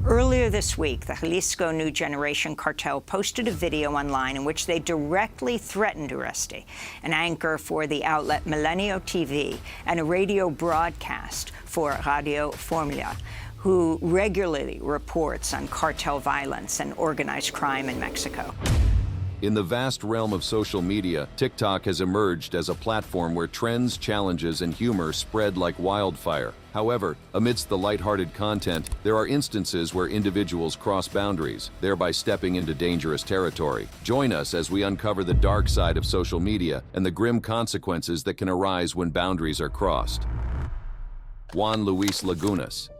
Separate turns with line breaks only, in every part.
Earlier this week, the Jalisco New Generation Cartel posted a video online in which they directly threatened Uresti, an anchor for the outlet Milenio TV and a radio broadcast for Radio Formula, who regularly reports on cartel violence and organized crime in Mexico.
In the vast realm of social media, TikTok has emerged as a platform where trends, challenges, and humor spread like wildfire. However, amidst the lighthearted content, there are instances where individuals cross boundaries, thereby stepping into dangerous territory. Join us as we uncover the dark side of social media and the grim consequences that can arise when boundaries are crossed. Juan Luis Lagunas.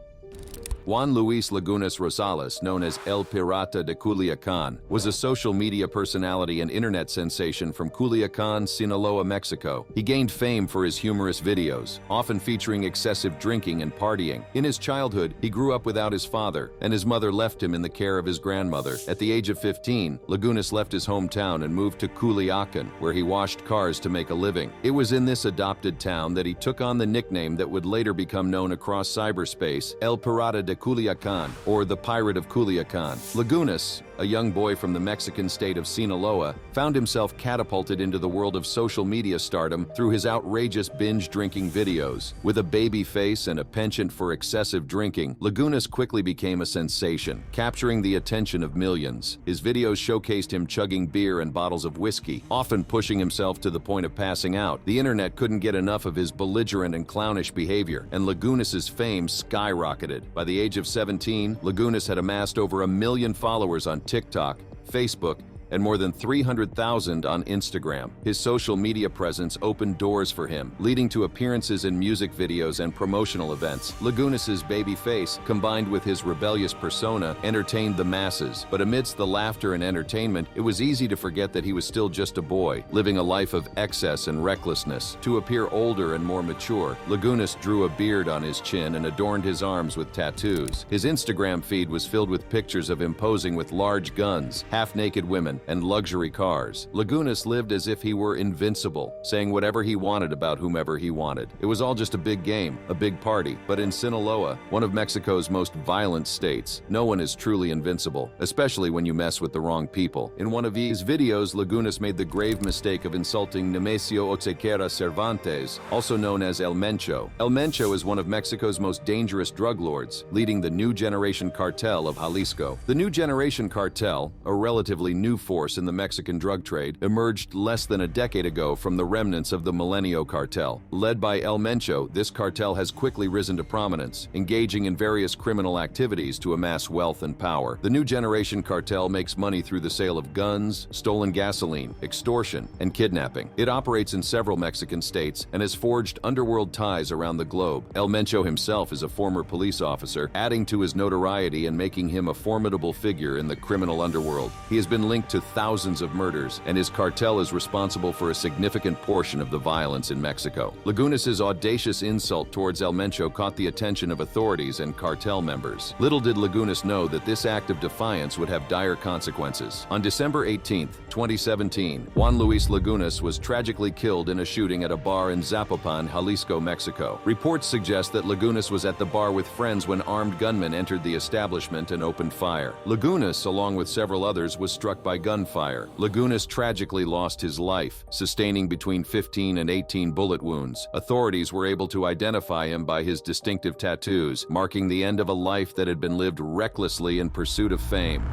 Juan Luis Lagunas Rosales, known as El Pirata de Culiacan, was a social media personality and internet sensation from Culiacan, Sinaloa, Mexico. He gained fame for his humorous videos, often featuring excessive drinking and partying. In his childhood, he grew up without his father, and his mother left him in the care of his grandmother. At the age of 15, Lagunas left his hometown and moved to Culiacan, where he washed cars to make a living. It was in this adopted town that he took on the nickname that would later become known across cyberspace, El Pirata de Culiacan, or the Pirate of Culiacan. Lagunas, a young boy from the Mexican state of Sinaloa, found himself catapulted into the world of social media stardom through his outrageous binge-drinking videos. With a baby face and a penchant for excessive drinking, Lagunas quickly became a sensation, capturing the attention of millions. His videos showcased him chugging beer and bottles of whiskey, often pushing himself to the point of passing out. The internet couldn't get enough of his belligerent and clownish behavior, and Lagunas' fame skyrocketed. By the age of 17, Lagunas had amassed over 1 million followers on TikTok, Facebook, and more than 300,000 on Instagram. His social media presence opened doors for him, leading to appearances in music videos and promotional events. Lagunas' baby face, combined with his rebellious persona, entertained the masses. But amidst the laughter and entertainment, it was easy to forget that he was still just a boy, living a life of excess and recklessness. To appear older and more mature, Lagunas drew a beard on his chin and adorned his arms with tattoos. His Instagram feed was filled with pictures of him posing with large guns, half-naked women, and luxury cars. Lagunas lived as if he were invincible, saying whatever he wanted about whomever he wanted. It was all just a big game, a big party. But in Sinaloa, one of Mexico's most violent states, no one is truly invincible, especially when you mess with the wrong people. In one of these videos, Lagunas made the grave mistake of insulting Nemesio Otequera Cervantes, also known as El Mencho. El Mencho is one of Mexico's most dangerous drug lords, leading the New Generation Cartel of Jalisco. The New Generation Cartel, a relatively new force in the Mexican drug trade, emerged less than a decade ago from the remnants of the Milenio Cartel. Led by El Mencho, this cartel has quickly risen to prominence, engaging in various criminal activities to amass wealth and power. The New Generation Cartel makes money through the sale of guns, stolen gasoline, extortion, and kidnapping. It operates in several Mexican states and has forged underworld ties around the globe. El Mencho himself is a former police officer, adding to his notoriety and making him a formidable figure in the criminal underworld. He has been linked to thousands of murders, and his cartel is responsible for a significant portion of the violence in Mexico. Lagunas' audacious insult towards El Mencho caught the attention of authorities and cartel members. Little did Lagunas know that this act of defiance would have dire consequences. On December 18, 2017, Juan Luis Lagunas was tragically killed in a shooting at a bar in Zapopan, Jalisco, Mexico. Reports suggest that Lagunas was at the bar with friends when armed gunmen entered the establishment and opened fire. Lagunas, along with several others, was struck by gunfire. Lagunas tragically lost his life, sustaining between 15 and 18 bullet wounds. Authorities were able to identify him by his distinctive tattoos, marking the end of a life that had been lived recklessly in pursuit of fame.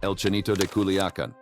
El Chinito de Culiacan.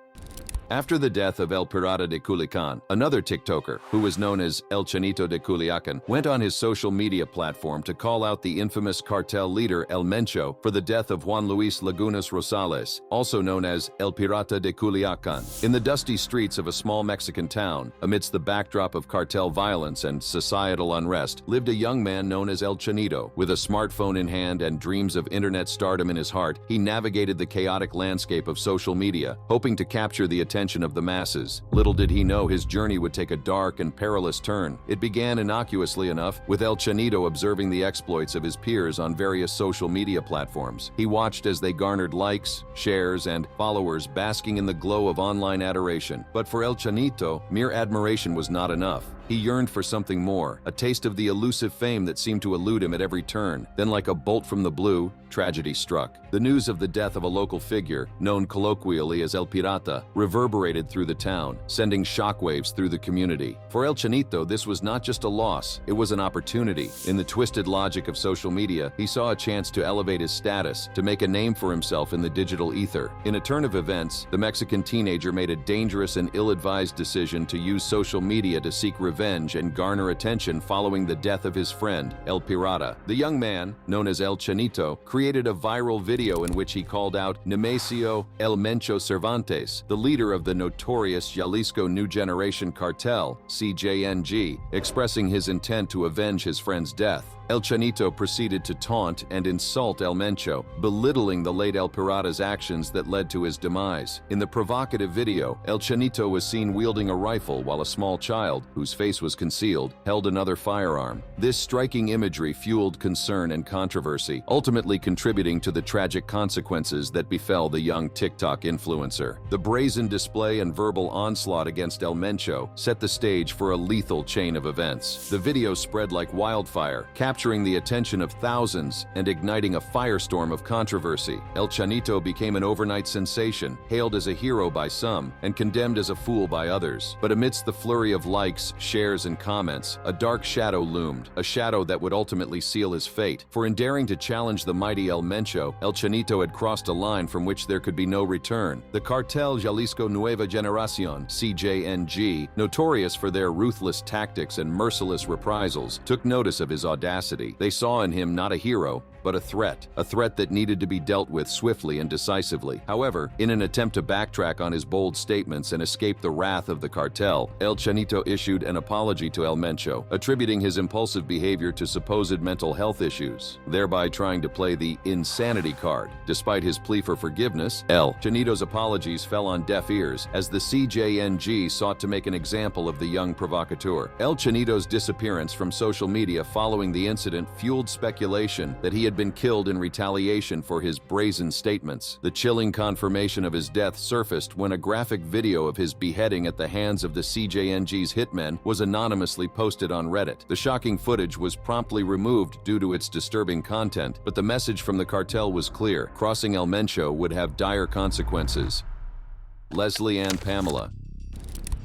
After the death of El Pirata de Culiacan, another TikToker, who was known as El Chinito de Culiacan, went on his social media platform to call out the infamous cartel leader El Mencho for the death of Juan Luis Lagunas Rosales, also known as El Pirata de Culiacan. In the dusty streets of a small Mexican town, amidst the backdrop of cartel violence and societal unrest, lived a young man known as El Chinito. With a smartphone in hand and dreams of internet stardom in his heart, he navigated the chaotic landscape of social media, hoping to capture the attention of the masses. Little did he know his journey would take a dark and perilous turn. It began innocuously enough, with El Chinito observing the exploits of his peers on various social media platforms. He watched as they garnered likes, shares, and followers, basking in the glow of online adoration. But for El Chinito, mere admiration was not enough. He yearned for something more, a taste of the elusive fame that seemed to elude him at every turn. Then, like a bolt from the blue, tragedy struck. The news of the death of a local figure, known colloquially as El Pirata, reverberated through the town, sending shockwaves through the community. For El Chinito, this was not just a loss, it was an opportunity. In the twisted logic of social media, he saw a chance to elevate his status, to make a name for himself in the digital ether. In a turn of events, the Mexican teenager made a dangerous and ill-advised decision to use social media to seek revenge and garner attention following the death of his friend, El Pirata. The young man, known as El Chinito, created a viral video in which he called out Nemesio El Mencho Cervantes, the leader of the notorious Jalisco New Generation Cartel, CJNG, expressing his intent to avenge his friend's death. El Chinito proceeded to taunt and insult El Mencho, belittling the late El Pirata's actions that led to his demise. In the provocative video, El Chinito was seen wielding a rifle while a small child, whose face was concealed, held another firearm. This striking imagery fueled concern and controversy, ultimately contributing to the tragic consequences that befell the young TikTok influencer. The brazen display and verbal onslaught against El Mencho set the stage for a lethal chain of events. The video spread like wildfire, capturing the attention of thousands and igniting a firestorm of controversy. El Chinito became an overnight sensation, hailed as a hero by some and condemned as a fool by others. But amidst the flurry of likes, shares, and comments, a dark shadow loomed, a shadow that would ultimately seal his fate. For in daring to challenge the mighty El Mencho, El Chinito had crossed a line from which there could be no return. The Cartel Jalisco Nueva Generación, CJNG, notorious for their ruthless tactics and merciless reprisals, took notice of his audacity. They saw in him not a hero, but a threat that needed to be dealt with swiftly and decisively. However, in an attempt to backtrack on his bold statements and escape the wrath of the cartel, El Chinito issued an apology to El Mencho, attributing his impulsive behavior to supposed mental health issues, thereby trying to play the insanity card. Despite his plea for forgiveness, El Chinito's apologies fell on deaf ears as the CJNG sought to make an example of the young provocateur. El Chinito's disappearance from social media following the incident fueled speculation that he had been killed in retaliation for his brazen statements. The chilling confirmation of his death surfaced when a graphic video of his beheading at the hands of the CJNG's hitmen was anonymously posted on Reddit. The shocking footage was promptly removed due to its disturbing content, but the message from the cartel was clear: crossing El Mencho would have dire consequences. Leslie Ann Pamela.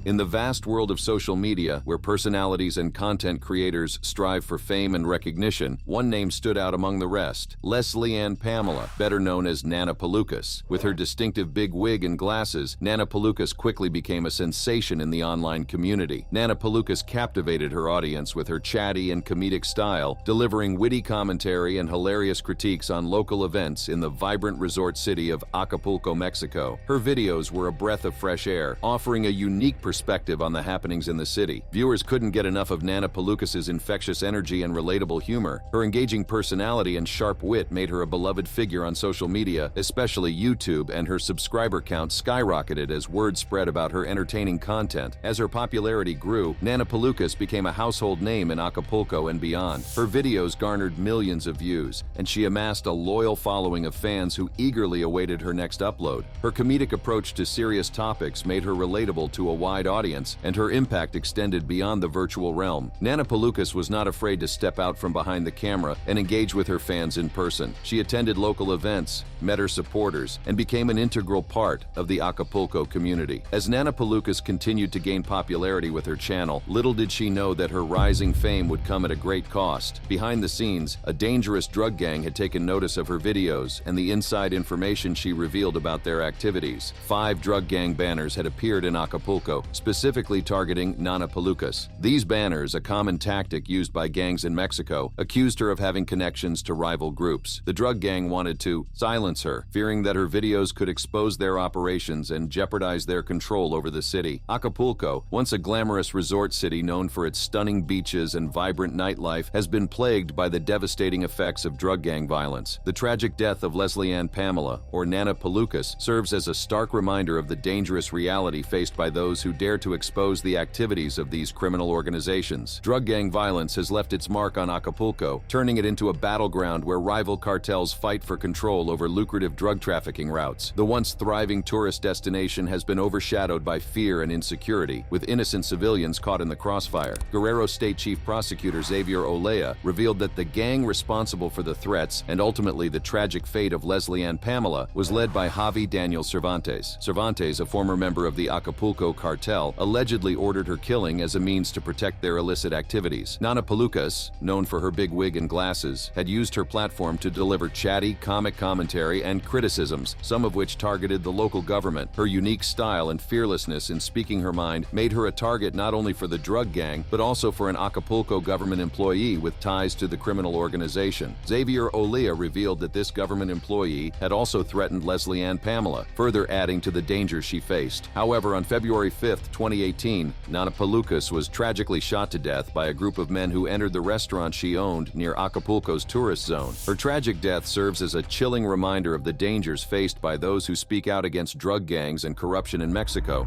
In the vast world of social media, where personalities and content creators strive for fame and recognition, one name stood out among the rest: Leslie Ann Pamela, better known as Nana Pelucas. With her distinctive big wig and glasses, Nana Pelucas quickly became a sensation in the online community. Nana Pelucas captivated her audience with her chatty and comedic style, delivering witty commentary and hilarious critiques on local events in the vibrant resort city of Acapulco, Mexico. Her videos were a breath of fresh air, offering a unique perspective on the happenings in the city. Viewers couldn't get enough of Nana Pelucas' infectious energy and relatable humor. Her engaging personality and sharp wit made her a beloved figure on social media, especially YouTube, and her subscriber count skyrocketed as word spread about her entertaining content. As her popularity grew, Nana Pelucas became a household name in Acapulco and beyond. Her videos garnered millions of views, and she amassed a loyal following of fans who eagerly awaited her next upload. Her comedic approach to serious topics made her relatable to a wide audience, and her impact extended beyond the virtual realm. Nana Pelucas was not afraid to step out from behind the camera and engage with her fans in person. She attended local events, met her supporters, and became an integral part of the Acapulco community. As Nana Pelucas continued to gain popularity with her channel, little did she know that her rising fame would come at a great cost. Behind the scenes, a dangerous drug gang had taken notice of her videos and the inside information she revealed about their activities. 5 drug gang banners had appeared in Acapulco, specifically targeting Nana Pelucas. These banners, a common tactic used by gangs in Mexico, accused her of having connections to rival groups. The drug gang wanted to silence her, fearing that her videos could expose their operations and jeopardize their control over the city. Acapulco, once a glamorous resort city known for its stunning beaches and vibrant nightlife, has been plagued by the devastating effects of drug gang violence. The tragic death of Leslie Ann Pamela, or Nana Pelucas, serves as a stark reminder of the dangerous reality faced by those who dare to expose the activities of these criminal organizations. Drug gang violence has left its mark on Acapulco, turning it into a battleground where rival cartels fight for control over lucrative drug trafficking routes. The once thriving tourist destination has been overshadowed by fear and insecurity, with innocent civilians caught in the crossfire. Guerrero State Chief Prosecutor Xavier Olea revealed that the gang responsible for the threats and ultimately the tragic fate of Leslie Ann Pamela was led by Javi Daniel Cervantes. Cervantes, a former member of the Acapulco cartel, allegedly ordered her killing as a means to protect their illicit activities. Nana Pelucas, known for her big wig and glasses, had used her platform to deliver chatty, comic commentary and criticisms, some of which targeted the local government. Her unique style and fearlessness in speaking her mind made her a target not only for the drug gang, but also for an Acapulco government employee with ties to the criminal organization. Xavier Olea revealed that this government employee had also threatened Leslie Ann Pamela, further adding to the danger she faced. However, on February 5, 2018, Nana Pelucas was tragically shot to death by a group of men who entered the restaurant she owned near Acapulco's tourist zone. Her tragic death serves as a chilling reminder of the dangers faced by those who speak out against drug gangs and corruption in Mexico.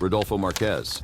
Rodolfo Marquez.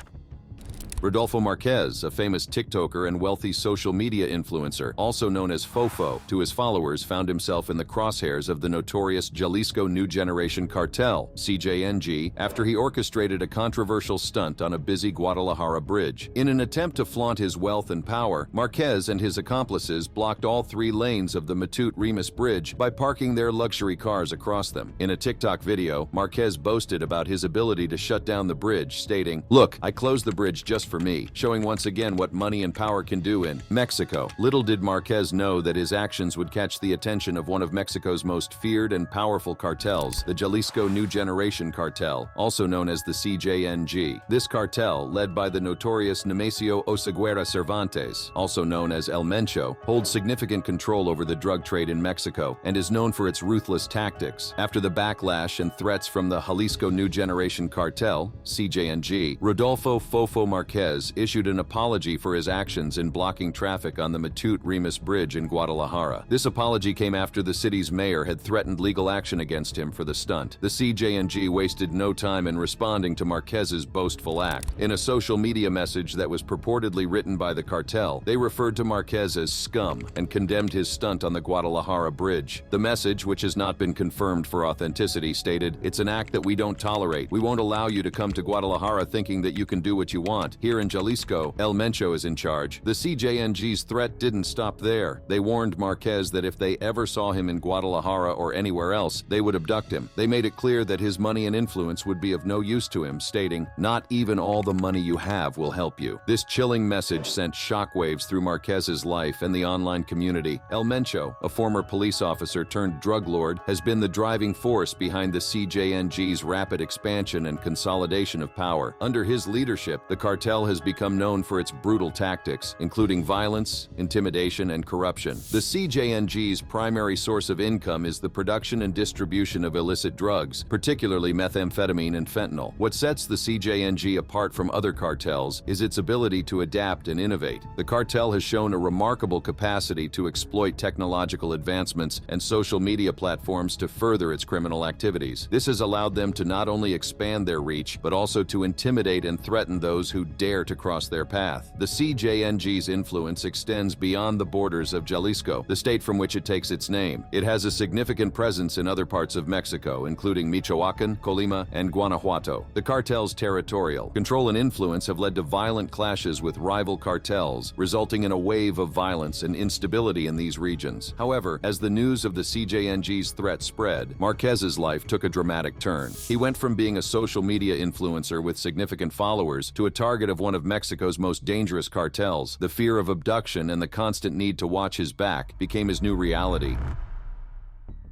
Rodolfo Marquez, a famous TikToker and wealthy social media influencer, also known as Fofo, to his followers found himself in the crosshairs of the notorious Jalisco New Generation Cartel, CJNG, after he orchestrated a controversial stunt on a busy Guadalajara bridge. In an attempt to flaunt his wealth and power, Marquez and his accomplices blocked all 3 lanes of the Matute-Remus Bridge by parking their luxury cars across them. In a TikTok video, Marquez boasted about his ability to shut down the bridge, stating, "Look, I closed the bridge just for me," showing once again what money and power can do in Mexico. Little did Marquez know that his actions would catch the attention of one of Mexico's most feared and powerful cartels, the Jalisco New Generation Cartel, also known as the CJNG. This cartel, led by the notorious Nemesio Oseguera Cervantes, also known as El Mencho, holds significant control over the drug trade in Mexico and is known for its ruthless tactics. After the backlash and threats from the Jalisco New Generation Cartel, CJNG, Rodolfo Fofo Marquez issued an apology for his actions in blocking traffic on the Matute-Remus Bridge in Guadalajara. This apology came after the city's mayor had threatened legal action against him for the stunt. The CJNG wasted no time in responding to Marquez's boastful act. In a social media message that was purportedly written by the cartel, they referred to Marquez as scum and condemned his stunt on the Guadalajara Bridge. The message, which has not been confirmed for authenticity, stated, "It's an act that we don't tolerate. We won't allow you to come to Guadalajara thinking that you can do what you want. Here in Jalisco, El Mencho is in charge." The CJNG's threat didn't stop there. They warned Marquez that if they ever saw him in Guadalajara or anywhere else, they would abduct him. They made it clear that his money and influence would be of no use to him, stating, "Not even all the money you have will help you." This chilling message sent shockwaves through Marquez's life and the online community. El Mencho, a former police officer turned drug lord, has been the driving force behind the CJNG's rapid expansion and consolidation of power. Under his leadership, the cartel has become known for its brutal tactics, including violence, intimidation, and corruption. The CJNG's primary source of income is the production and distribution of illicit drugs, particularly methamphetamine and fentanyl. What sets the CJNG apart from other cartels is its ability to adapt and innovate. The cartel has shown a remarkable capacity to exploit technological advancements and social media platforms to further its criminal activities. This has allowed them to not only expand their reach, but also to intimidate and threaten those who dare to cross their path. The CJNG's influence extends beyond the borders of Jalisco, the state from which it takes its name. It has a significant presence in other parts of Mexico, including Michoacan, Colima, and Guanajuato. The cartel's territorial control and influence have led to violent clashes with rival cartels, resulting in a wave of violence and instability in these regions. However, as the news of the CJNG's threat spread, Marquez's life took a dramatic turn. He went from being a social media influencer with significant followers to a target of one of Mexico's most dangerous cartels. The fear of abduction and the constant need to watch his back became his new reality.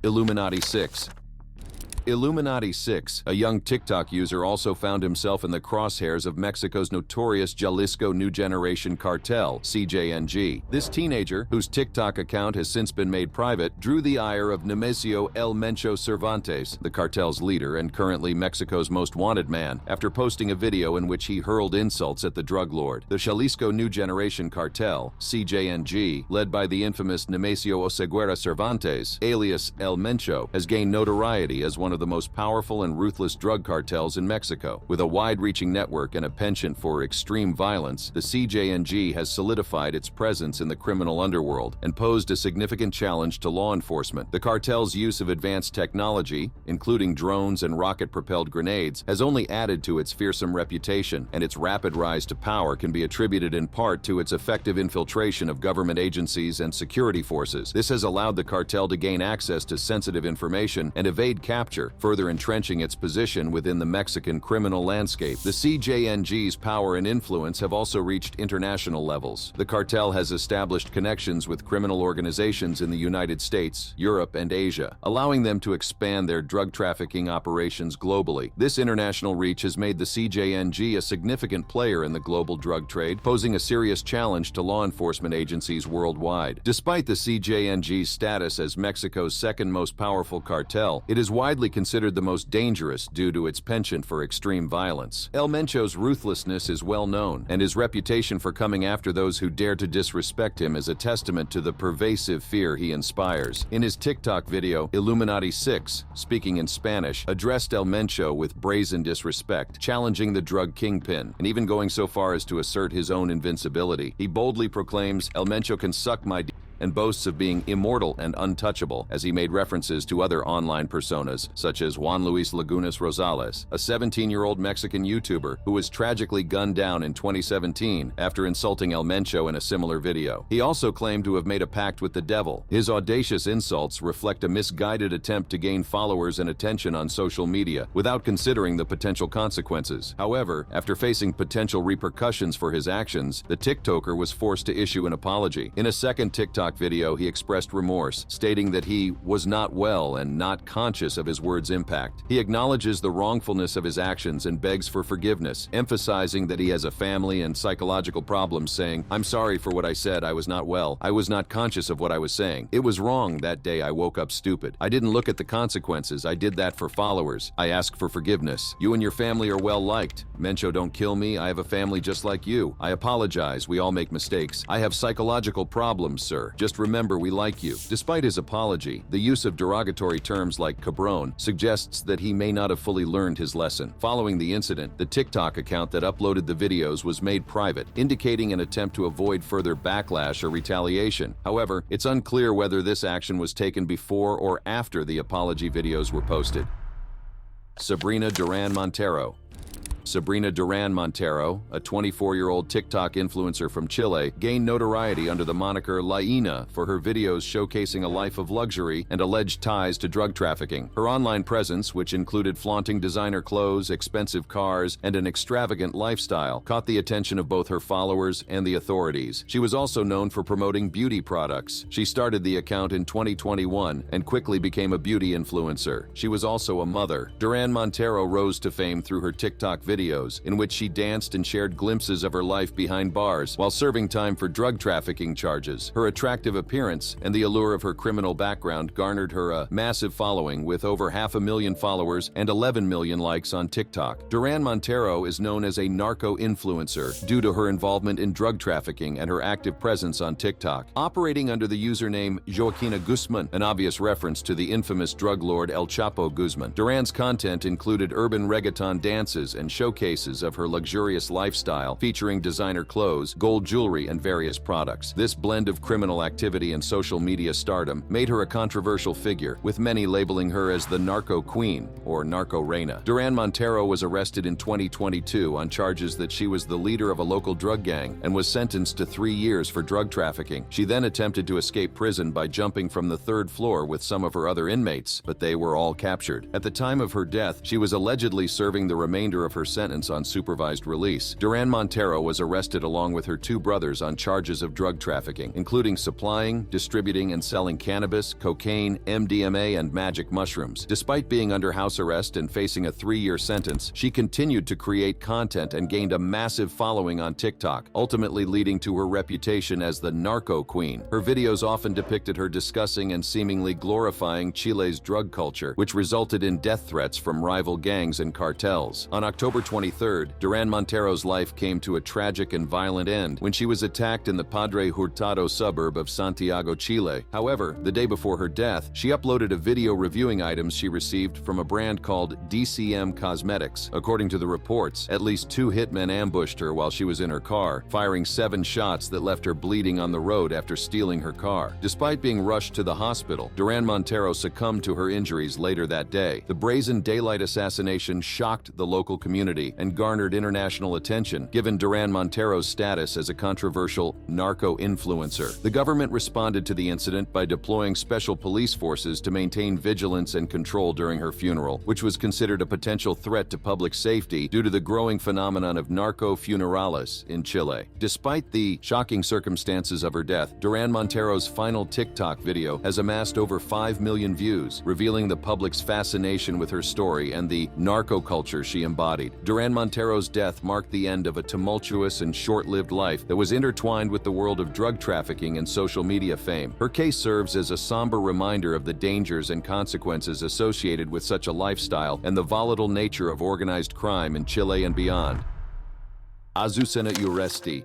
Illuminati 6. Illuminati 6, a young TikTok user, also found himself in the crosshairs of Mexico's notorious Jalisco New Generation Cartel, CJNG. This teenager, whose TikTok account has since been made private, drew the ire of Nemesio El Mencho Cervantes, the cartel's leader and currently Mexico's most wanted man, after posting a video in which he hurled insults at the drug lord. The Jalisco New Generation Cartel, CJNG, led by the infamous Nemesio Oseguera Cervantes, alias El Mencho, has gained notoriety as one of of the most powerful and ruthless drug cartels in Mexico. With a wide-reaching network and a penchant for extreme violence, the CJNG has solidified its presence in the criminal underworld and posed a significant challenge to law enforcement. The cartel's use of advanced technology, including drones and rocket-propelled grenades, has only added to its fearsome reputation, and its rapid rise to power can be attributed in part to its effective infiltration of government agencies and security forces. This has allowed the cartel to gain access to sensitive information and evade capture, further entrenching its position within the Mexican criminal landscape. The CJNG's power and influence have also reached international levels. The cartel has established connections with criminal organizations in the United States, Europe, and Asia, allowing them to expand their drug trafficking operations globally. This international reach has made the CJNG a significant player in the global drug trade, posing a serious challenge to law enforcement agencies worldwide. Despite the CJNG's status as Mexico's second most powerful cartel, it is widely considered the most dangerous due to its penchant for extreme violence. El Mencho's ruthlessness is well known, and his reputation for coming after those who dare to disrespect him is a testament to the pervasive fear he inspires. In his TikTok video, Illuminati 6, speaking in Spanish, addressed El Mencho with brazen disrespect, challenging the drug kingpin, and even going so far as to assert his own invincibility. He boldly proclaims, "El Mencho can suck my d," and boasts of being immortal and untouchable, as he made references to other online personas, such as Juan Luis Lagunas Rosales, a 17-year-old Mexican YouTuber who was tragically gunned down in 2017 after insulting El Mencho in a similar video. He also claimed to have made a pact with the devil. His audacious insults reflect a misguided attempt to gain followers and attention on social media, without considering the potential consequences. However, after facing potential repercussions for his actions, the TikToker was forced to issue an apology. In a second TikTok video, he expressed remorse, stating that he was not well and not conscious of his words' impact. He acknowledges the wrongfulness of his actions and begs for forgiveness, emphasizing that he has a family and psychological problems, saying, "I'm sorry for what I said. I was not well. I was not conscious of what I was saying. It was wrong that day. I woke up stupid. I didn't look at the consequences. I did that for followers. I ask for forgiveness. You and your family are well liked. Mencho, don't kill me. I have a family just like you. I apologize. We all make mistakes. I have psychological problems, sir. Just remember we like you." Despite his apology, the use of derogatory terms like cabron suggests that he may not have fully learned his lesson. Following the incident, the TikTok account that uploaded the videos was made private, indicating an attempt to avoid further backlash or retaliation. However, it's unclear whether this action was taken before or after the apology videos were posted. Sabrina Duran Montero. Sabrina Duran Montero, a 24-year-old TikTok influencer from Chile, gained notoriety under the moniker La Ina for her videos showcasing a life of luxury and alleged ties to drug trafficking. Her online presence, which included flaunting designer clothes, expensive cars, and an extravagant lifestyle, caught the attention of both her followers and the authorities. She was also known for promoting beauty products. She started the account in 2021 and quickly became a beauty influencer. She was also a mother. Duran Montero rose to fame through her TikTok videos, in which she danced and shared glimpses of her life behind bars while serving time for drug trafficking charges. Her attractive appearance and the allure of her criminal background garnered her a massive following, with over 500,000 followers and 11 million likes on TikTok. Duran Montero is known as a narco-influencer due to her involvement in drug trafficking and her active presence on TikTok. Operating under the username Joaquina Guzman, an obvious reference to the infamous drug lord El Chapo Guzman, Duran's content included urban reggaeton dances and showcases of her luxurious lifestyle, featuring designer clothes, gold jewelry, and various products. This blend of criminal activity and social media stardom made her a controversial figure, with many labeling her as the narco queen or narco reina. Duran Montero was arrested in 2022 on charges that she was the leader of a local drug gang and was sentenced to 3 years for drug trafficking. She then attempted to escape prison by jumping from the 3rd floor with some of her other inmates, but they were all captured. At the time of her death, she was allegedly serving the remainder of her sentence on supervised release. Duran Montero was arrested along with her 2 brothers on charges of drug trafficking, including supplying, distributing, and selling cannabis, cocaine, MDMA, and magic mushrooms. Despite being under house arrest and facing a 3-year sentence, she continued to create content and gained a massive following on TikTok, ultimately leading to her reputation as the narco queen. Her videos often depicted her discussing and seemingly glorifying Chile's drug culture, which resulted in death threats from rival gangs and cartels. On October October 23rd, Duran Montero's life came to a tragic and violent end when she was attacked in the Padre Hurtado suburb of Santiago, Chile. However, the day before her death, she uploaded a video reviewing items she received from a brand called DCM Cosmetics. According to the reports, at least 2 hitmen ambushed her while she was in her car, firing 7 shots that left her bleeding on the road after stealing her car. Despite being rushed to the hospital, Duran Montero succumbed to her injuries later that day. The brazen daylight assassination shocked the local community and garnered international attention, given Duran Montero's status as a controversial narco-influencer. The government responded to the incident by deploying special police forces to maintain vigilance and control during her funeral, which was considered a potential threat to public safety due to the growing phenomenon of narco-funerales in Chile. Despite the shocking circumstances of her death, Duran Montero's final TikTok video has amassed over 5 million views, revealing the public's fascination with her story and the narco-culture she embodied. Duran Montero's death marked the end of a tumultuous and short-lived life that was intertwined with the world of drug trafficking and social media fame. Her case serves as a somber reminder of the dangers and consequences associated with such a lifestyle and the volatile nature of organized crime in Chile and beyond. Azucena Urresti.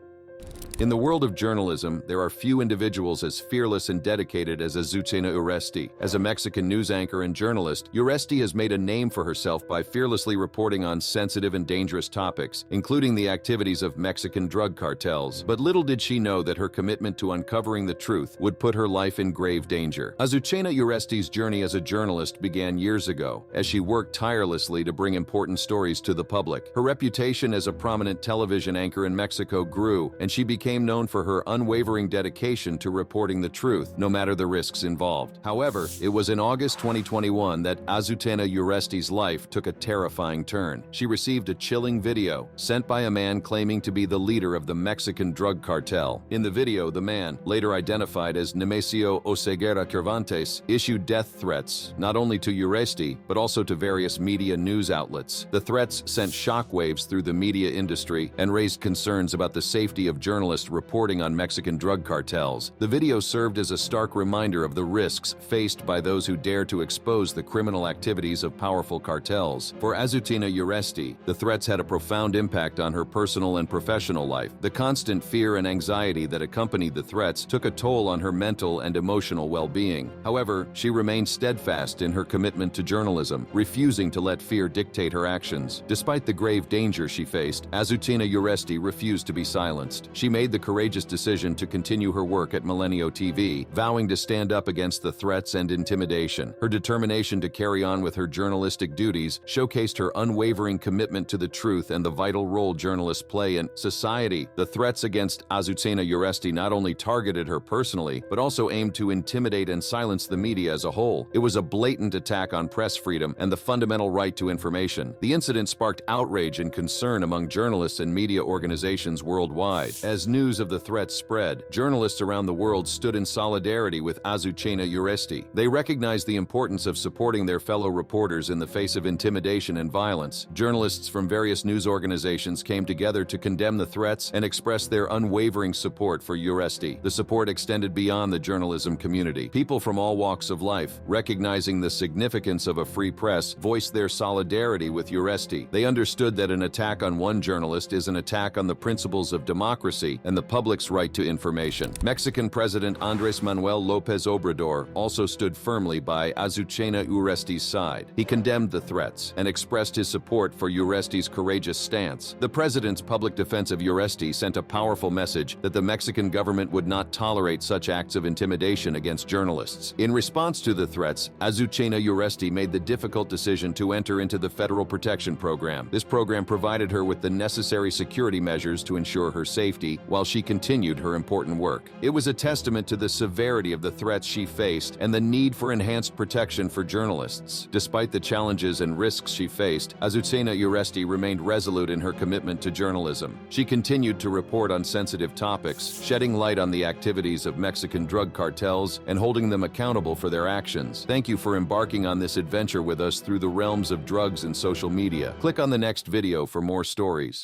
In the world of journalism, there are few individuals as fearless and dedicated as Azucena Urresti. As a Mexican news anchor and journalist, Urresti has made a name for herself by fearlessly reporting on sensitive and dangerous topics, including the activities of Mexican drug cartels. But little did she know that her commitment to uncovering the truth would put her life in grave danger. Azucena Urresti's journey as a journalist began years ago, as she worked tirelessly to bring important stories to the public. Her reputation as a prominent television anchor in Mexico grew, and she became known for her unwavering dedication to reporting the truth, no matter the risks involved. However, it was in August 2021 that Azucena Urresti's life took a terrifying turn. She received a chilling video sent by a man claiming to be the leader of the Mexican drug cartel. In the video, the man, later identified as Nemesio Oseguera Cervantes, issued death threats not only to Urresti, but also to various media news outlets. The threats sent shockwaves through the media industry and raised concerns about the safety of journalists reporting on Mexican drug cartels. The video served as a stark reminder of the risks faced by those who dare to expose the criminal activities of powerful cartels. For Azucena Urresti, the threats had a profound impact on her personal and professional life. The constant fear and anxiety that accompanied the threats took a toll on her mental and emotional well-being. However, she remained steadfast in her commitment to journalism, refusing to let fear dictate her actions. Despite the grave danger she faced, Azucena Urresti refused to be silenced. She made the courageous decision to continue her work at Milenio TV, vowing to stand up against the threats and intimidation. Her determination to carry on with her journalistic duties showcased her unwavering commitment to the truth and the vital role journalists play in society. The threats against Azucena Urresti not only targeted her personally, but also aimed to intimidate and silence the media as a whole. It was a blatant attack on press freedom and the fundamental right to information. The incident sparked outrage and concern among journalists and media organizations worldwide. As news of the threats spread, journalists around the world stood in solidarity with Azucena Urresti. They recognized the importance of supporting their fellow reporters in the face of intimidation and violence. Journalists from various news organizations came together to condemn the threats and express their unwavering support for Urresti. The support extended beyond the journalism community. People from all walks of life, recognizing the significance of a free press, voiced their solidarity with Urresti. They understood that an attack on one journalist is an attack on the principles of democracy and the public's right to information. Mexican President Andrés Manuel López Obrador also stood firmly by Azucena Urresti's side. He condemned the threats and expressed his support for Urresti's courageous stance. The president's public defense of Urresti sent a powerful message that the Mexican government would not tolerate such acts of intimidation against journalists. In response to the threats, Azucena Urresti made the difficult decision to enter into the Federal Protection Program. This program provided her with the necessary security measures to ensure her safety while she continued her important work. It was a testament to the severity of the threats she faced and the need for enhanced protection for journalists. Despite the challenges and risks she faced, Azucena Urresti remained resolute in her commitment to journalism. She continued to report on sensitive topics, shedding light on the activities of Mexican drug cartels and holding them accountable for their actions. Thank you for embarking on this adventure with us through the realms of drugs and social media. Click on the next video for more stories.